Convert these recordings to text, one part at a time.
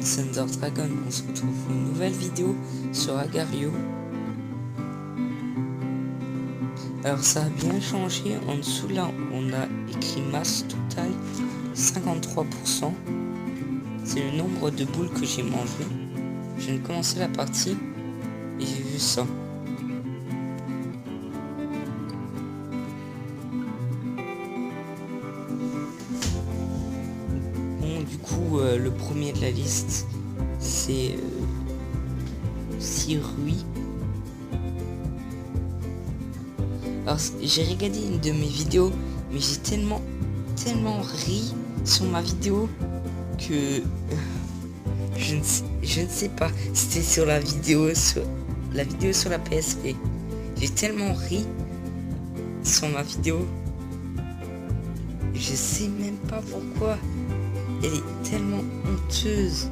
gang Thunder Dragon, on se retrouve pour une nouvelle vidéo sur Agario. Alors ça a bien changé, en dessous là on a écrit masse totale 53%. C'est le nombre de boules que j'ai mangé. Je viens de commencer la partie et j'ai vu ça. Bon, du coup le premier de la liste c'est Sirui. Alors j'ai regardé une de mes vidéos, mais j'ai tellement ri sur ma vidéo que je ne sais pas. C'était sur la vidéo sur la PSP. J'ai tellement ri sur ma vidéo. Je sais même pas pourquoi. Elle est tellement honteuse.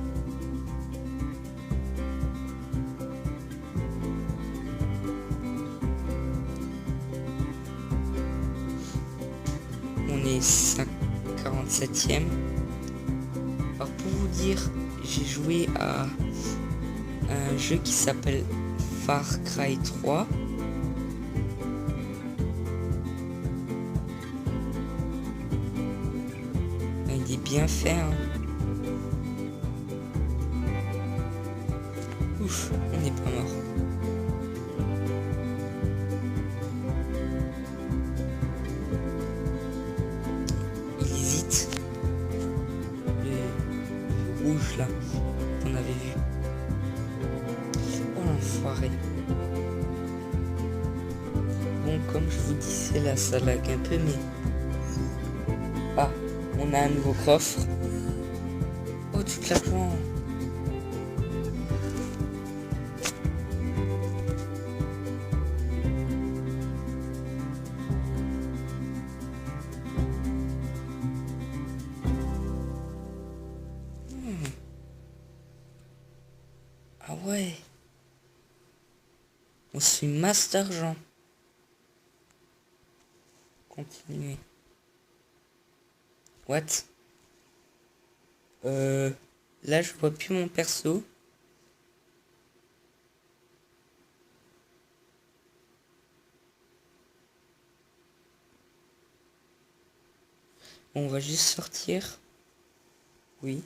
On est 47e. Alors pour vous dire, j'ai joué à un jeu qui s'appelle Far Cry 3. Il est bien fait, hein. Ouf, on n'est pas mort. Il hésite. Le rouge là, qu'on avait vu. Oh l'enfoiré. Bon, comme je vous disais là, ça lag un peu, mais... Ah, on a un nouveau coffre. Oh, toute l'argent. Ah ouais. On se fait une masse d'argent. Continuer. What? Là je vois plus mon perso. On va juste sortir. Oui.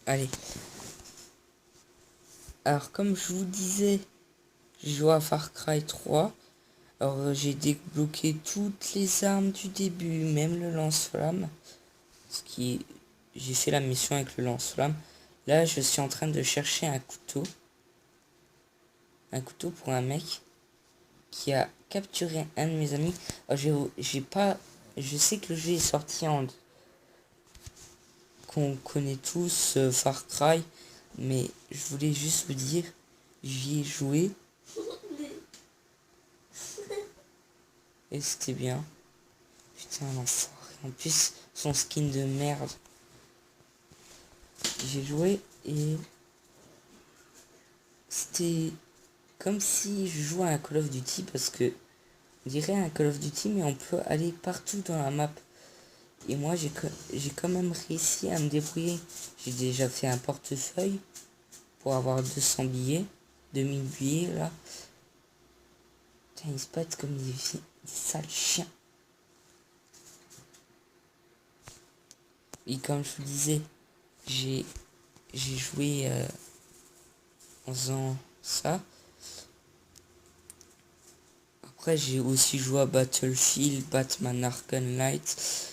Allez. Alors comme je vous disais, j'ai joué à Far Cry 3. Alors j'ai débloqué toutes les armes du début, même le lance-flamme. J'ai fait la mission avec le lance-flamme. Là je suis en train de chercher un couteau. Un couteau pour un mec qui a capturé un de mes amis. Alors, j'ai pas... Je sais que le jeu est sorti en... qu'on connaît tous, Far Cry. Mais je voulais juste vous dire, j'y ai joué. Et c'était bien. Putain, l'enfoiré. En plus, son skin de merde. J'ai joué et... C'était comme si je jouais à un Call of Duty parce que... On dirait un Call of Duty, mais on peut aller partout dans la map. Et moi, j'ai quand même réussi à me débrouiller. J'ai déjà fait un portefeuille pour avoir 200 billets. 2000 billets, là. Putain, ils se battent comme des sales chiens. Et comme je vous disais, j'ai joué en faisant ça. Après, j'ai aussi joué à Battlefield, Batman Arkham Knight.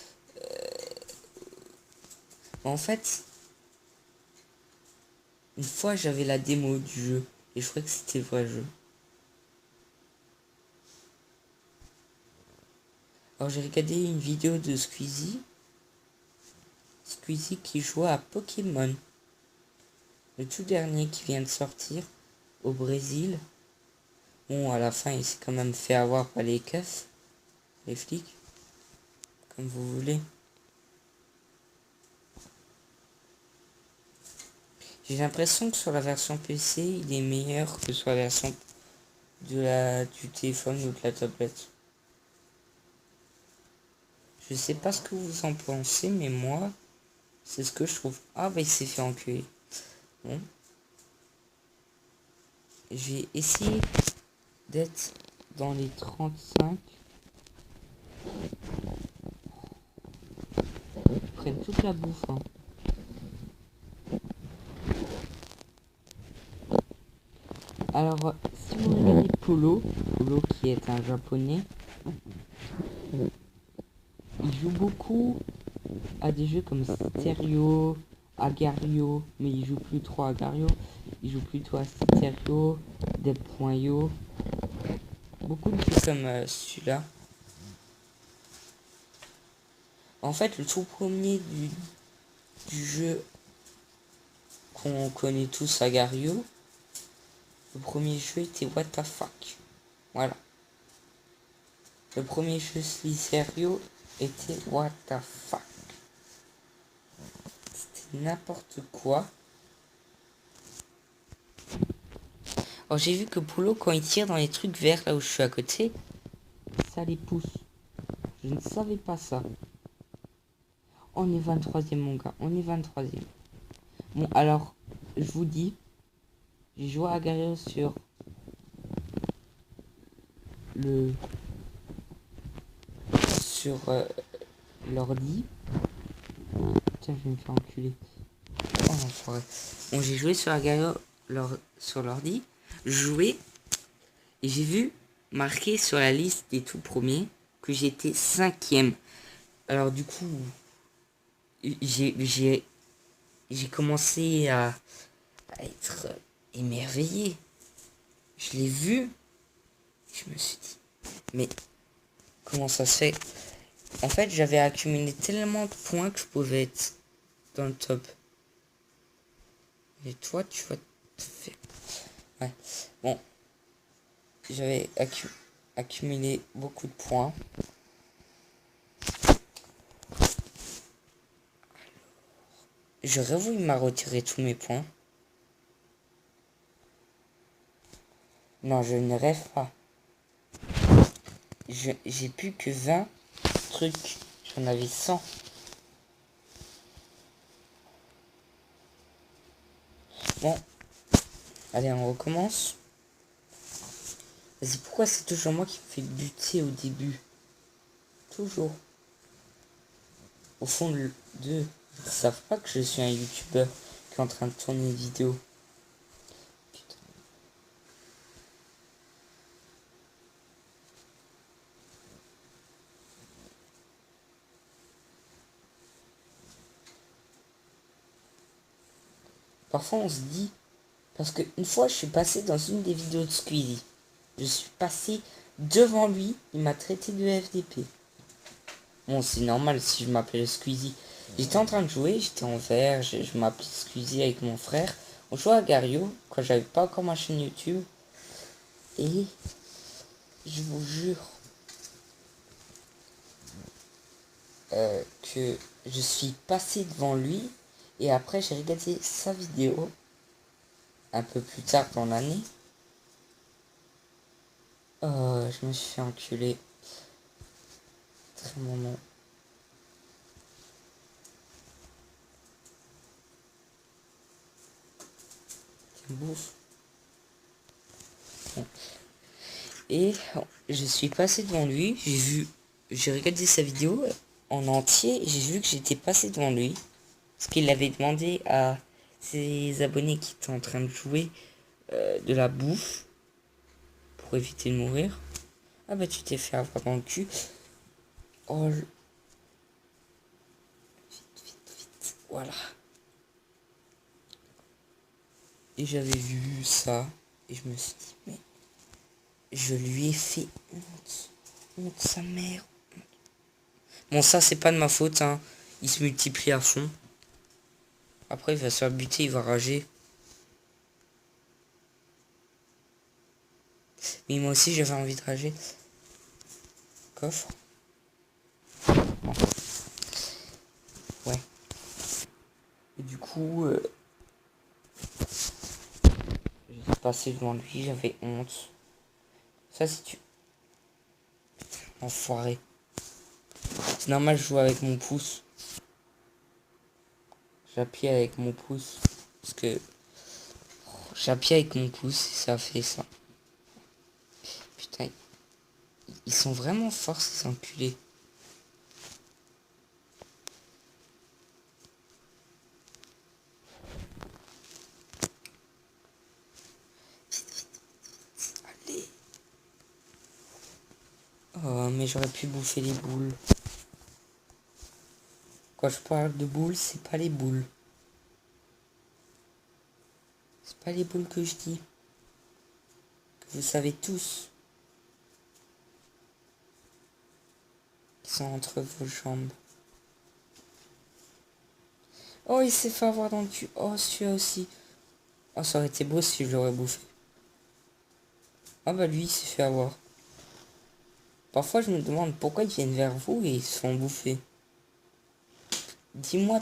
En fait, une fois j'avais la démo du jeu et je croyais que c'était le vrai jeu. Alors j'ai regardé une vidéo de Squeezie qui jouait à Pokémon, le tout dernier qui vient de sortir au Brésil. Bon, à la fin il s'est quand même fait avoir par les keufs, les flics, comme vous voulez. J'ai l'impression que sur la version PC, il est meilleur que sur la version du téléphone ou de la tablette. Je sais pas ce que vous en pensez, mais moi, c'est ce que je trouve. Ah bah il s'est fait enculer. Bon. Je vais essayer d'être dans les 35. Ils prennent toute la bouffe. Hein. Alors, si vous regardez Polo qui est un japonais, il joue beaucoup à des jeux comme Stereo, Agario, mais il joue plus trop à Agario, il joue plutôt à Stereo, Deb.io, beaucoup de jeux comme celui-là. En fait, le tout premier du jeu qu'on connaît tous, Agario, le premier jeu était What the fuck. Voilà. Le premier jeu Stereo était What the fuck. C'était n'importe quoi. Alors j'ai vu que Polo, quand il tire dans les trucs verts là où je suis à côté, ça les pousse. Je ne savais pas ça. On est 23e mon gars, on est 23e. Bon alors, je vous dis, j'ai joué à Gario sur l'ordi. Tiens, je vais me faire enculer. Oh l'enfoiré. Bon, j'ai joué sur Agario sur l'ordi. Joué. Et j'ai vu marqué sur la liste des tout premiers que j'étais 5e. Alors du coup, j'ai commencé à être émerveillé. Je l'ai vu. Je me suis dit, mais comment ça se fait? En fait, j'avais accumulé tellement de points que je pouvais être dans le top. Et toi, tu vas te faire... Ouais. Bon. J'avais accumulé beaucoup de points. J'aurais voulu m'a retiré tous mes points. Non, je ne rêve pas. J'ai plus que 20 trucs. J'en avais 100. Bon. Allez, on recommence. Vas-y, pourquoi c'est toujours moi qui me fais buter au début? Toujours. Au fond, ils savent pas que je suis un youtubeur qui est en train de tourner une vidéo. Putain. Parfois on se dit, parce qu'une fois je suis passé dans une des vidéos de Squeezie. Je suis passé devant lui, il m'a traité de FDP. Bon, c'est normal si je m'appelle Squeezie. J'étais en train de jouer, j'étais en vert, je m'appelais Squeezie avec mon frère. On jouait à Gario, quand j'avais pas encore ma chaîne YouTube. Et je vous jure que je suis passé devant lui. Et après j'ai regardé sa vidéo un peu plus tard dans l'année. Je me suis fait enculer. Très moment. Bouffe. Bon. Et je suis passé devant lui, j'ai regardé sa vidéo en entier, j'ai vu que j'étais passé devant lui, parce qu'il avait demandé à ses abonnés qui étaient en train de jouer de la bouffe, pour éviter de mourir. Ah bah tu t'es fait avoir dans le cul. Oh, vite, voilà. Et j'avais vu ça, et je me suis dit, mais je lui ai fait honte. Honte sa mère. Bon, ça, c'est pas de ma faute, hein. Il se multiplie à fond. Après, il va se faire buter, il va rager. Mais moi aussi, j'avais envie de rager. Coffre. Bon. Ouais. Et du coup, j'ai passé devant lui, j'avais honte. Ça, c'est tu... Enfoiré. C'est normal, je joue avec mon pouce. J'appuie avec mon pouce. Parce que j'appuie avec mon pouce et ça fait ça. Putain, ils sont vraiment forts ces enculés. Allez. Oh, mais j'aurais pu bouffer les boules. Quand je parle de boules, c'est pas les boules. C'est pas les boules que je dis. Que vous savez tous. Qui sont entre vos jambes. Oh, il s'est fait avoir dans le cul. Oh, celui-là aussi. Oh, ça aurait été beau si je l'aurais bouffé. Ah bah lui, il s'est fait avoir. Parfois, je me demande pourquoi ils viennent vers vous et ils se font bouffer. Dis-moi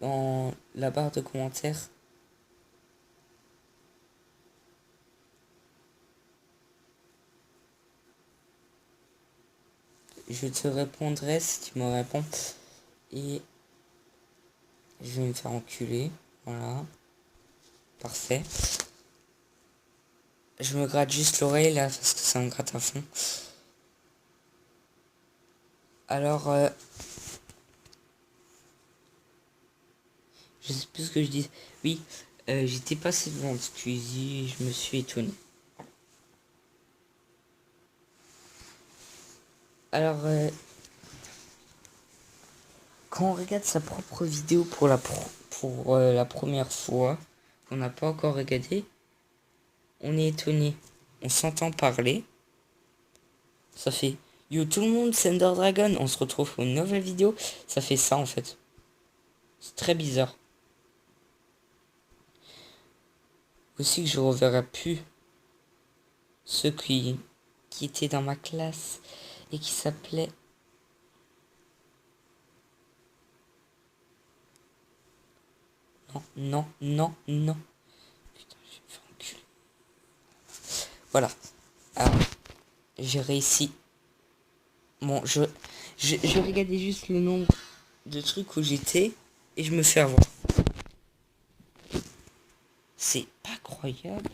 dans la barre de commentaires. Je te répondrai si tu me réponds. Et je vais me faire enculer. Voilà. Parfait. Je me gratte juste l'oreille là parce que ça me gratte à fond. Alors, je sais plus ce que je dis. Oui, j'étais passé devant le Squeezie et je me suis étonné. Alors, quand on regarde sa propre vidéo pour la première fois, qu'on n'a pas encore regardé, on est étonné. On s'entend parler. Ça fait yo tout le monde, c'est Ender Dragon. On se retrouve pour une nouvelle vidéo. Ça fait ça en fait. C'est très bizarre. Aussi que je reverrai plus ceux qui étaient dans ma classe et qui s'appelaient... Non, non, non, non. Putain, je vais me faire enculer. Voilà. Alors, j'ai réussi. Bon, je regardais juste le nombre de trucs où j'étais et je me fais avoir. C'est pas croyable.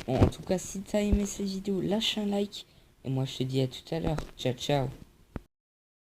Bon, en tout cas, si t'as aimé cette vidéo, lâche un like. Et moi, je te dis à tout à l'heure. Ciao, ciao.